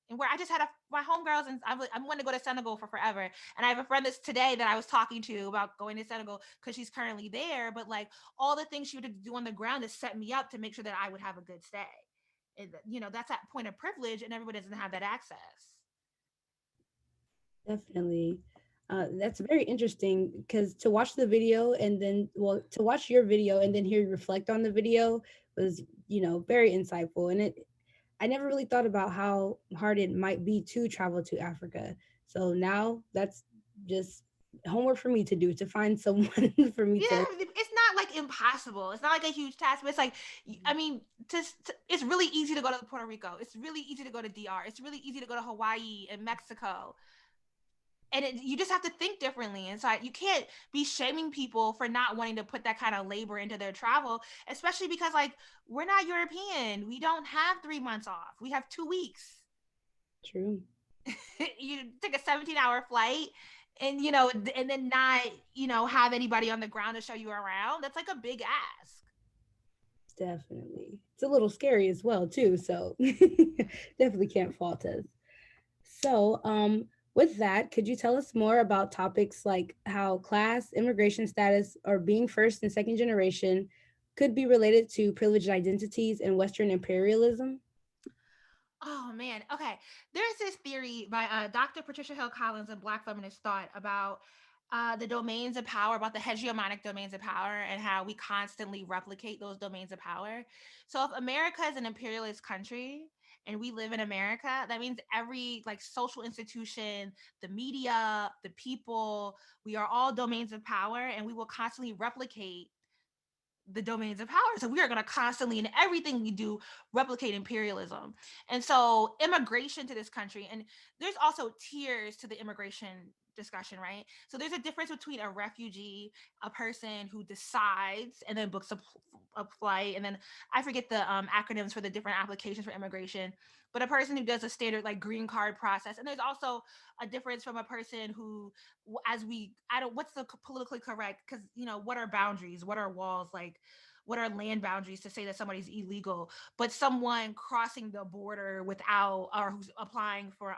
And where I just had my homegirls, and I'm wanting to go to Senegal for forever. And I have a friend that's today that I was talking to about going to Senegal because she's currently there. But like all the things she would do on the ground is set me up to make sure that I would have a good stay. And, that's that point of privilege, and everybody doesn't have that access. Definitely. That's very interesting because to watch the video and then, well, to watch your video and then hear you reflect on the video was, very insightful. And I never really thought about how hard it might be to travel to Africa. So now that's just homework for me to do to find someone for me to. Yeah, it's not like impossible. It's not like a huge task, but it's like, I mean, it's really easy to go to Puerto Rico. It's really easy to go to DR. It's really easy to go to Hawaii and Mexico. And you just have to think differently. And so you can't be shaming people for not wanting to put that kind of labor into their travel, especially because like we're not European. We don't have 3 months off. We have 2 weeks. True. You take a 17-hour flight and and then not have anybody on the ground to show you around. That's like a big ask. Definitely. It's a little scary as well, too. So definitely can't fault us. So, with that, could you tell us more about topics like how class, immigration status, or being first and second generation could be related to privileged identities and Western imperialism? Oh man. Okay. There's this theory by Dr. Patricia Hill Collins and Black feminist thought about the domains of power, about the hegemonic domains of power, and how we constantly replicate those domains of power. So if America is an imperialist country and we live in America, that means every like social institution, the media, the people, we are all domains of power, and we will constantly replicate the domains of power. So we are going to constantly, in everything we do, replicate imperialism. And so immigration to this country, and there's also tiers to the immigration discussion, right? So there's a difference between a refugee, a person who decides and then books a flight, and then I forget the acronyms for the different applications for immigration, but a person who does a standard like green card process. And there's also a difference from a person who, as we, I don't, what's the politically correct, because what are boundaries, what are walls, like what are land boundaries to say that somebody's illegal, but someone crossing the border without, or who's applying for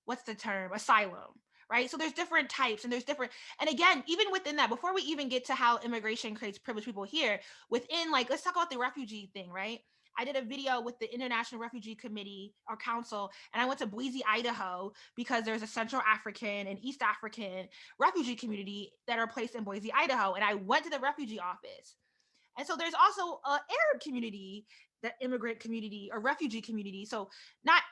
what's the term, asylum, right? So there's different types, and there's different, and again, even within that, before we even get to how immigration creates privileged people here, within, like, let's talk about the refugee thing, right? I did a video with the International Refugee Committee or Council, and I went to Boise, Idaho, because there's a Central African and East African refugee community that are placed in Boise, Idaho. And I went to the refugee office. And so there's also an Arab community, the immigrant community or refugee community. So not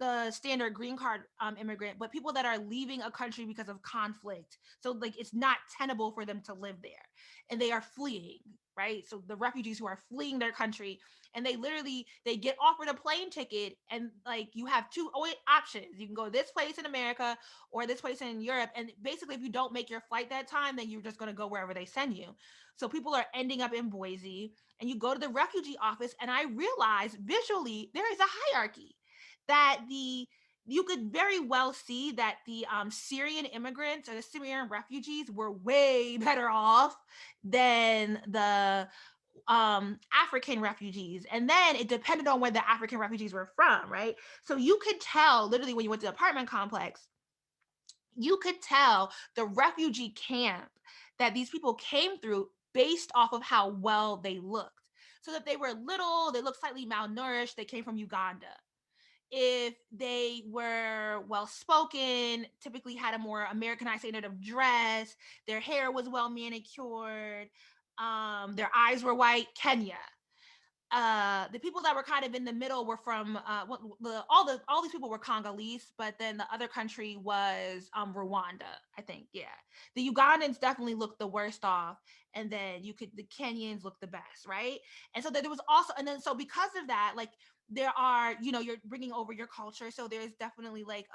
the standard green card immigrant, but people that are leaving a country because of conflict. So like it's not tenable for them to live there, and they are fleeing. Right. So the refugees who are fleeing their country, and they get offered a plane ticket, and like you have two options. You can go this place in America or this place in Europe. And basically, if you don't make your flight that time, then you're just going to go wherever they send you. So people are ending up in Boise, and you go to the refugee office, and I realize visually there is a hierarchy, that you could very well see that the Syrian immigrants or the Syrian refugees were way better off than the African refugees. And then it depended on where the African refugees were from, right? So you could tell literally when you went to the apartment complex, you could tell the refugee camp that these people came through based off of how well they looked. So that they were little, they looked slightly malnourished, they came from Uganda. If they were well spoken, typically had a more Americanized standard of dress, their hair was well manicured, their eyes were white, Kenya. The people that were kind of in the middle were from all these people were Congolese, but then the other country was Rwanda, I think. Yeah, the Ugandans definitely looked the worst off, and then the Kenyans looked the best, right? And so there was also, and then so because of that, like there are, you're bringing over your culture, so there's definitely like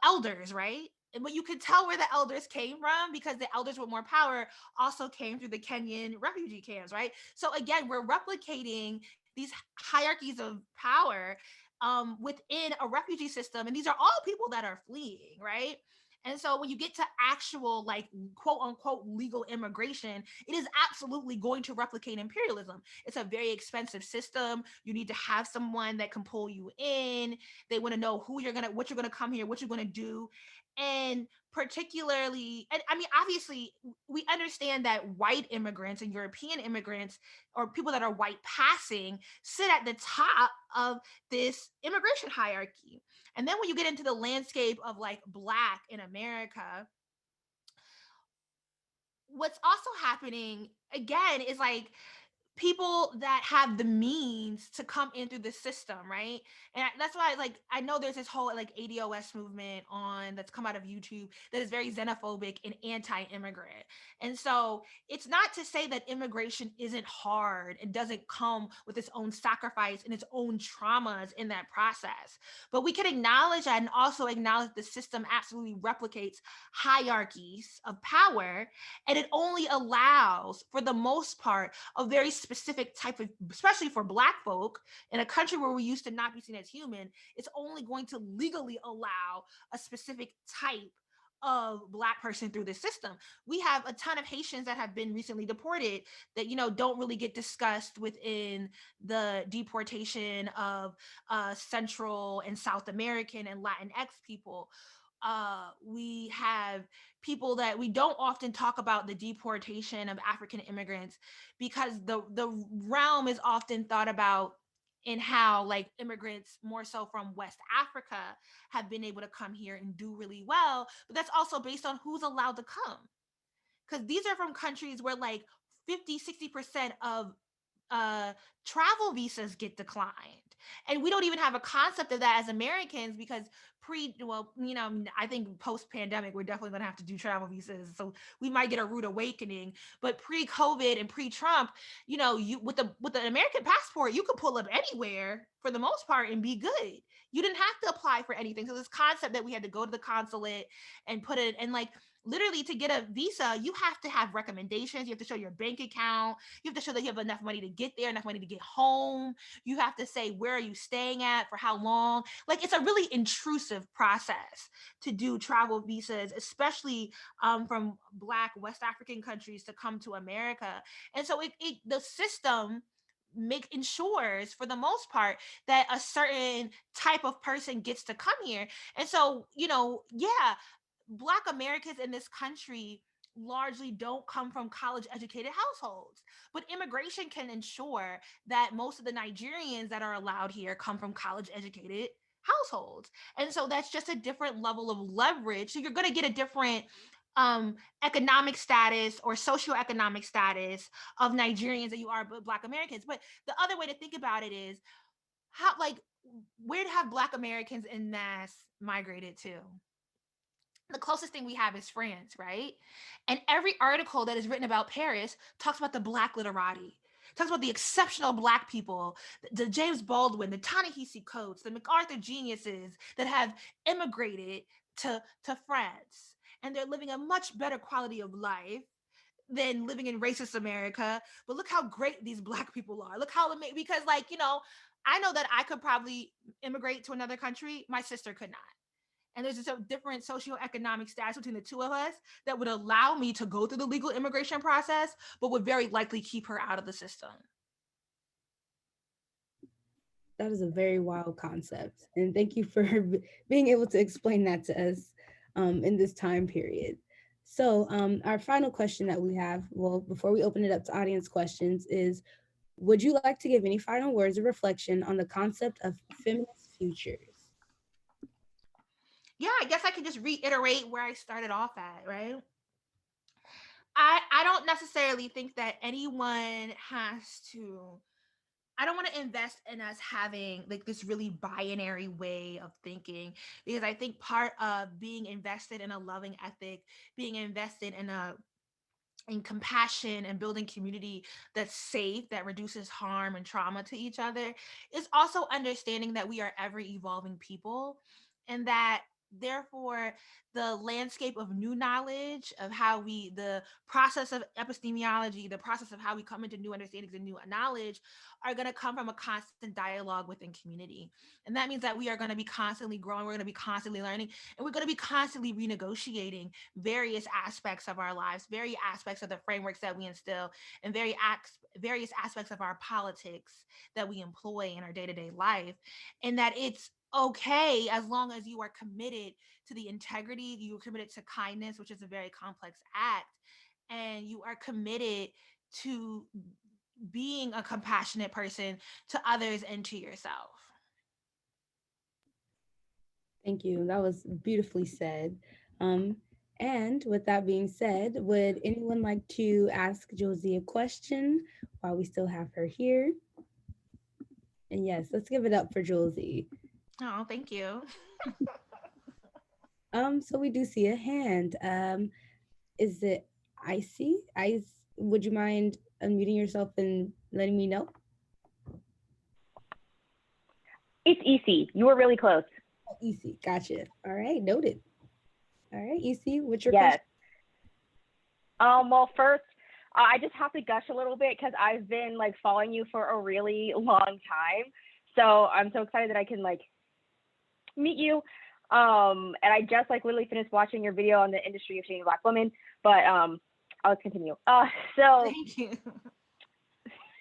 elders, right? But you could tell where the elders came from because the elders with more power also came through the Kenyan refugee camps, right? So again, we're replicating these hierarchies of power within a refugee system, and these are all people that are fleeing, right? And so when you get to actual, like, quote unquote legal immigration, it is absolutely going to replicate imperialism. It's a very expensive system. You need to have someone that can pull you in. They want to know what you're gonna come here, what you're gonna do. And particularly, and I mean, obviously, we understand that white immigrants and European immigrants, or people that are white passing, sit at the top of this immigration hierarchy. And then when you get into the landscape of like Black in America, what's also happening again is like people that have the means to come in through the system, right? And that's why, like, I know there's this whole like ADOS movement on that's come out of YouTube that is very xenophobic and anti-immigrant. And so it's not to say that immigration isn't hard and doesn't come with its own sacrifice and its own traumas in that process. But we can acknowledge that and also acknowledge the system absolutely replicates hierarchies of power, and it only allows, for the most part, a very specific type of, especially for Black folk in a country where we used to not be seen as human, it's only going to legally allow a specific type of Black person through the system. We have a ton of Haitians that have been recently deported that, don't really get discussed within the deportation of Central and South American and Latinx people. We have people that we don't often talk about, the deportation of African immigrants, because the realm is often thought about in how like immigrants more so from West Africa have been able to come here and do really well, but that's also based on who's allowed to come, because these are from countries where like 50-60% of uh travel visas get declined, and we don't even have a concept of that as Americans, because I think post pandemic we're definitely going to have to do travel visas, so we might get a rude awakening. But pre COVID and pre Trump, you with the American passport, you could pull up anywhere for the most part and be good. You didn't have to apply for anything. So this concept that we had to go to the consulate and put it, and like literally to get a visa, you have to have recommendations. You have to show your bank account. You have to show that you have enough money to get there, enough money to get home. You have to say, where are you staying at, for how long. Like, it's a really intrusive process to do travel visas, especially from Black West African countries to come to America. And so the system ensures for the most part that a certain type of person gets to come here. And so, yeah, Black Americans in this country largely don't come from college educated households, but immigration can ensure that most of the Nigerians that are allowed here come from college educated households. And so that's just a different level of leverage. So you're going to get a different economic status or socioeconomic status of Nigerians than you are Black Americans. But the other way to think about it is how, like, where have Black Americans in mass migrated to? The closest thing we have is France, right? And every article that is written about Paris talks about the Black literati, talks about the exceptional Black people, the James Baldwin, the Ta-Nehisi Coates, the MacArthur geniuses that have immigrated to France. And they're living a much better quality of life than living in racist America. But look how great these Black people are. Look how, because, like, I know that I could probably immigrate to another country. My sister could not. And there's a different socioeconomic status between the two of us that would allow me to go through the legal immigration process, but would very likely keep her out of the system. That is a very wild concept. And thank you for being able to explain that to us in this time period. So, our final question that we have, well, before we open it up to audience questions, is would you like to give any final words of reflection on the concept of feminist futures? Yeah, I guess I can just reiterate where I started off at, right? I don't necessarily think that anyone has to, I don't want to invest in us having like this really binary way of thinking, because I think part of being invested in a loving ethic, being invested in a and compassion and building community that's safe, that reduces harm and trauma to each other, is also understanding that we are ever evolving people, and that therefore the landscape of new knowledge, of how we, the process of epistemology, the process of how we come into new understandings and new knowledge, are going to come from a constant dialogue within community. And that means that we are going to be constantly growing, we're going to be constantly learning, and we're going to be constantly renegotiating various aspects of our lives, various aspects of the frameworks that we instill, and various aspects of our politics that we employ in our day-to-day life. And that it's okay as long as you are committed to the integrity, you are committed to kindness, which is a very complex act, and you are committed to being a compassionate person to others and to yourself. Thank you. That was beautifully said. Um, and with that being said, would anyone like to ask Josie a question while we still have her here? And yes, let's give it up for Josie. Oh, thank you. So we do see a hand. Is it Icy? Would you mind unmuting yourself and letting me know? It's EC. You were really close. Oh, Icy, gotcha. All right, noted. All right, Icy, what's your Yes. question? Well, first, I just have to gush a little bit because I've been like following you for a really long time. So I'm so excited that I can like meet you. And I just like literally finished watching your video on the industry of shading Black women. But let's continue. So Thank you.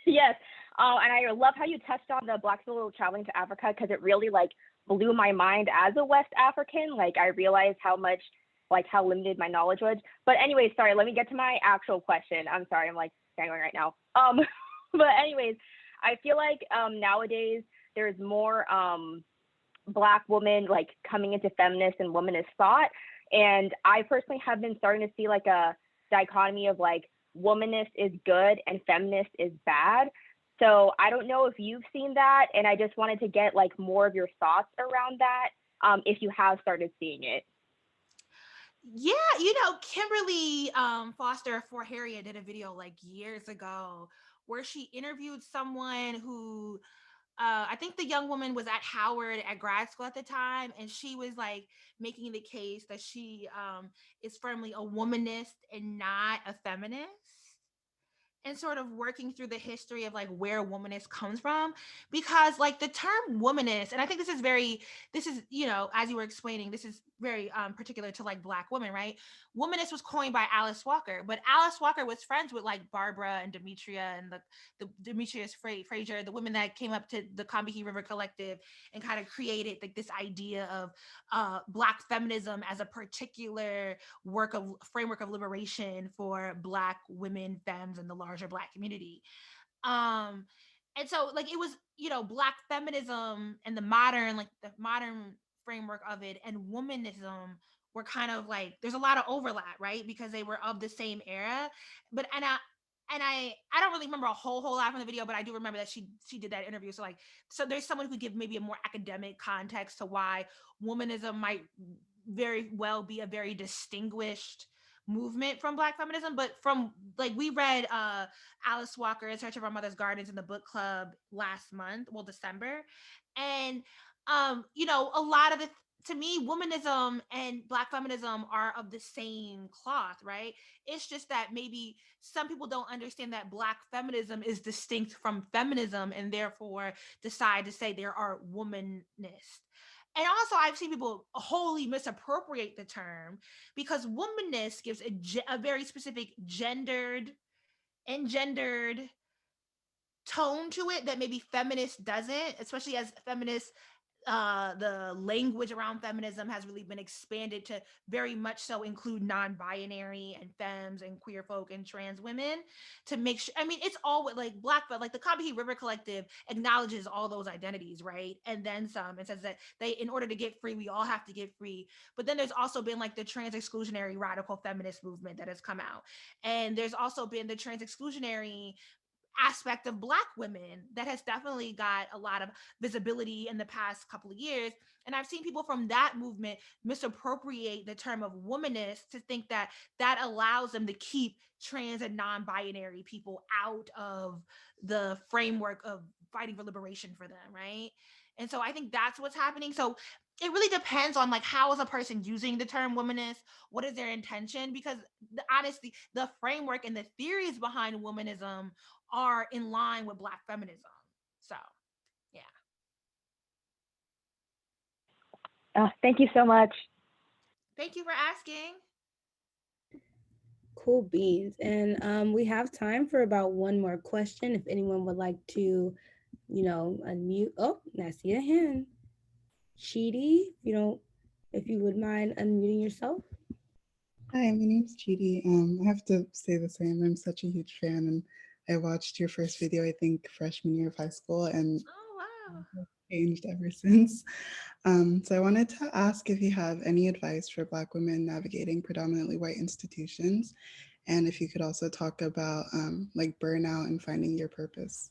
yes. And I love how you touched on the Black people traveling to Africa because it really like blew my mind as a West African. Like I realized how much, like how limited my knowledge was. But anyways, sorry, let me get to my actual question. I'm sorry, I'm like going right now. But anyways, I feel like nowadays there's more Black women like coming into feminist and womanist thought. And I personally have been starting to see like a dichotomy of like womanist is good and feminist is bad. So I don't know if you've seen that, and I just wanted to get like more of your thoughts around that, if you have started seeing it. Yeah, Kimberly Foster for Harriet did a video like years ago where she interviewed someone who, I think the young woman was at Howard at grad school at the time, and she was like making the case that she is firmly a womanist and not a feminist, and sort of working through the history of like where womanist comes from, because like the term womanist, and I think this is as you were explaining, this is very particular to like Black women, right? Womanist was coined by Alice Walker, but Alice Walker was friends with like Barbara and Demetria and the Demetrius Frazier, the women that came up to the Combahee River Collective and kind of created like this idea of Black feminism as a particular framework of liberation for Black women, femmes, and the larger Black community. Um, and so like it was, Black feminism and the modern framework of it and womanism were kind of like, there's a lot of overlap, right? Because they were of the same era. But I don't really remember a whole lot from the video, but I do remember that she did that interview. So there's someone who could give maybe a more academic context to why womanism might very well be a very distinguished movement from Black feminism. But from like, we read Alice Walker in Search of Our Mother's Gardens in the book club last month, well, December. And a lot of the to me, womanism and black feminism are of the same cloth, right? It's just that maybe some people don't understand that black feminism is distinct from feminism and therefore decide to say there are womanists. And also, I've seen people wholly misappropriate the term because womanist gives a very specific gendered tone to it that maybe feminist doesn't, especially as feminists the language around feminism has really been expanded to very much so include non-binary and femmes and queer folk and trans women to make sure. I mean, it's all like black, but like the Combahee River Collective acknowledges all those identities, right? And then some, and says that they, in order to get free, we all have to get free. But then there's also been like the trans exclusionary radical feminist movement that has come out, and there's also been the trans exclusionary aspect of black women that has definitely got a lot of visibility in the past couple of years. And I've seen people from that movement misappropriate the term of womanist to think that that allows them to keep trans and non-binary people out of the framework of fighting for liberation for them, right? And so I think that's what's happening. So it really depends on like how is a person using the term womanist, what is their intention, because honestly the framework and the theories behind womanism are in line with black feminism. So yeah. Thank you so much. Thank you for asking. Cool beans. And we have time for about one more question. If anyone would like to, unmute. Oh, I see a hand. Chidi, if you would mind unmuting yourself. Hi, my name's Judy. I have to say the same. I'm such a huge fan, and I watched your first video, I think, freshman year of high school, and Oh wow. it's changed ever since. So I wanted to ask if you have any advice for Black women navigating predominantly white institutions, and if you could also talk about like burnout and finding your purpose.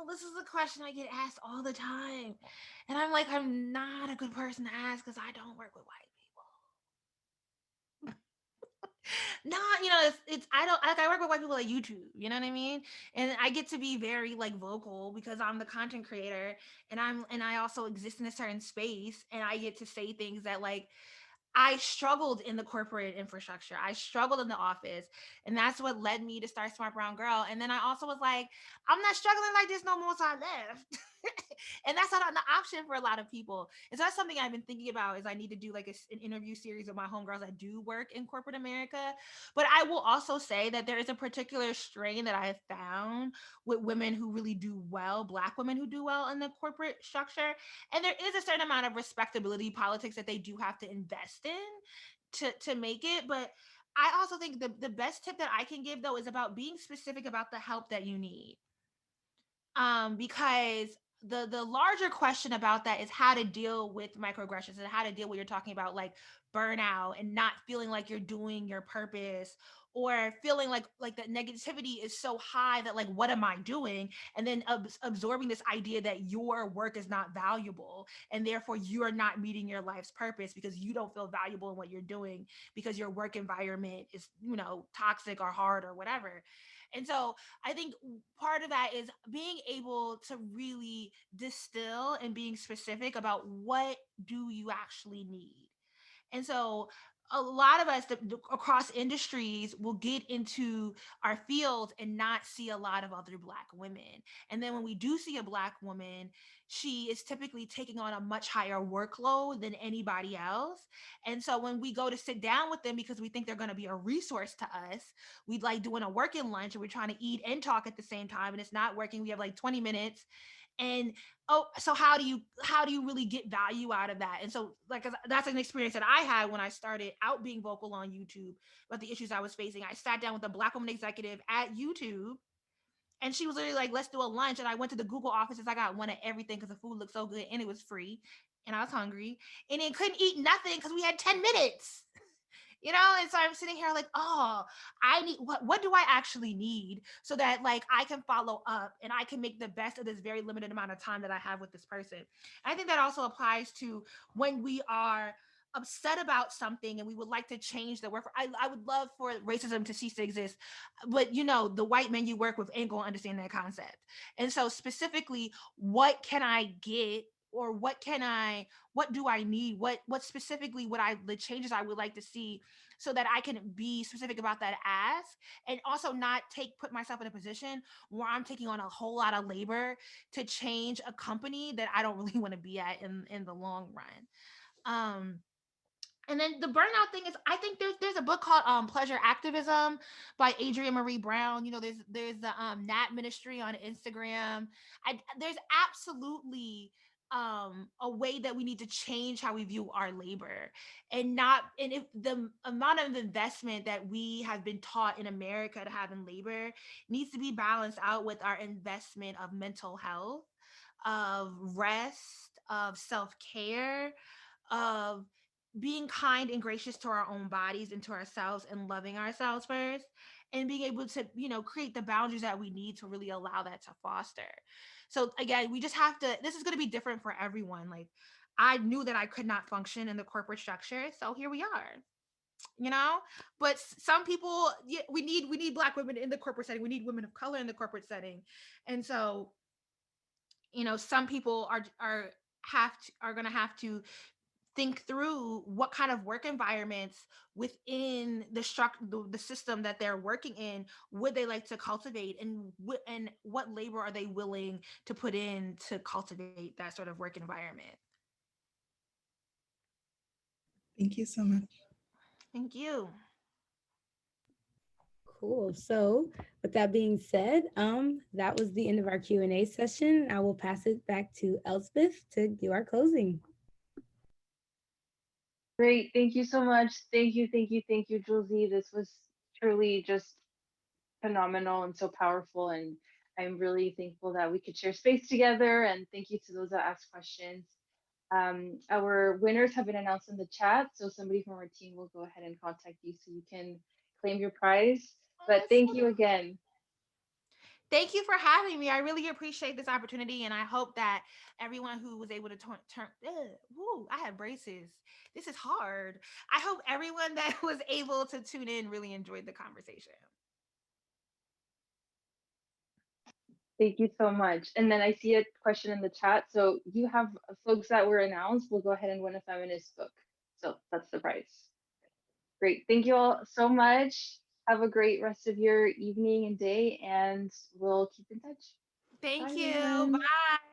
This is a question I get asked all the time. And I'm like, I'm not a good person to ask because I don't work with white people. No, it's I don't like I work with white people at YouTube, you know what I mean? And I get to be very like vocal because I'm the content creator and I also exist in a certain space and I get to say things that like I struggled in the corporate infrastructure. I struggled in the office. And that's what led me to start Smart Brown Girl. And then I also was like, I'm not struggling like this no more. So I left. And that's not an option for a lot of people. And so that's something I've been thinking about is I need to do like an interview series with my homegirls that do work in corporate America. But I will also say that there is a particular strain that I have found with women who really do well, Black women who do well in the corporate structure. And there is a certain amount of respectability politics that they do have to invest in to make it. But I also think the best tip that I can give though is about being specific about the help that you need. Because the larger question about that is how to deal with microaggressions and how to deal with you're talking about like burnout and not feeling like you're doing your purpose or feeling like the negativity is so high that like what am I doing, and then absorbing this idea that your work is not valuable and therefore you are not meeting your life's purpose because you don't feel valuable in what you're doing because your work environment is toxic or hard or whatever. And so I think part of that is being able to really distill and being specific about what do you actually need. And so a lot of us across industries will get into our fields and not see a lot of other Black women. And then when we do see a Black woman, she is typically taking on a much higher workload than anybody else. And so when we go to sit down with them because we think they're going to be a resource to us, we like doing a working lunch and we're trying to eat and talk at the same time and it's not working. We have like 20 minutes and so how do you really get value out of that? And so like that's an experience that I had when I started out being vocal on YouTube about the issues I was facing. I sat down with a Black woman executive at YouTube and she was literally like, let's do a lunch. And I went to the Google offices. I got one of everything because the food looked so good and it was free and I was hungry and then couldn't eat nothing because we had 10 minutes. And so I'm sitting here like, oh, I need what do I actually need so that like I can follow up and I can make the best of this very limited amount of time that I have with this person. And I think that also applies to when we are upset about something and we would like to change the work. I would love for racism to cease to exist, but the white men you work with ain't gonna understand that concept. And so specifically, what can I get or what do I need, what specifically would I the changes I would like to see, so that I can be specific about that ask, and also not take put myself in a position where I'm taking on a whole lot of labor to change a company that I don't really want to be at in the long run. And then the burnout thing is, I think there's a book called Pleasure Activism by Adrienne Marie Brown. You know, there's the Nat Ministry on Instagram. There's absolutely a way that we need to change how we view our labor, and not and if the amount of investment that we have been taught in America to have in labor needs to be balanced out with our investment of mental health, of rest, of self-care, of being kind and gracious to our own bodies and to ourselves, and loving ourselves first, and being able to, create the boundaries that we need to really allow that to foster. So again, we just have to, this is going to be different for everyone. Like, I knew that I could not function in the corporate structure, so here we are, you know but some people, yeah, we need black women in the corporate setting, we need women of color in the corporate setting. And so, some people are going to have to think through what kind of work environments within the system that they're working in would they like to cultivate, and what labor are they willing to put in to cultivate that sort of work environment. Thank you so much. Thank you. Cool. So, with that being said, that was the end of our Q&A session. I will pass it back to Elspeth to do our closing. Great. Thank you so much. Thank you, Jouelzy. This was truly just phenomenal and so powerful. And I'm really thankful that we could share space together. And thank you to those that asked questions. Our winners have been announced in the chat, so somebody from our team will go ahead and contact you so you can claim your prize. But thank you again. Thank you for having me. I really appreciate this opportunity, and I hope that everyone who was able to turn. Woo, I have braces. This is hard. I hope everyone that was able to tune in really enjoyed the conversation. Thank you so much. And then I see a question in the chat. So you have folks that were announced will go ahead and win a feminist book. So that's the prize. Great. Thank you all so much. Have a great rest of your evening and day, and we'll keep in touch. Thank Bye, you. everyone. Bye.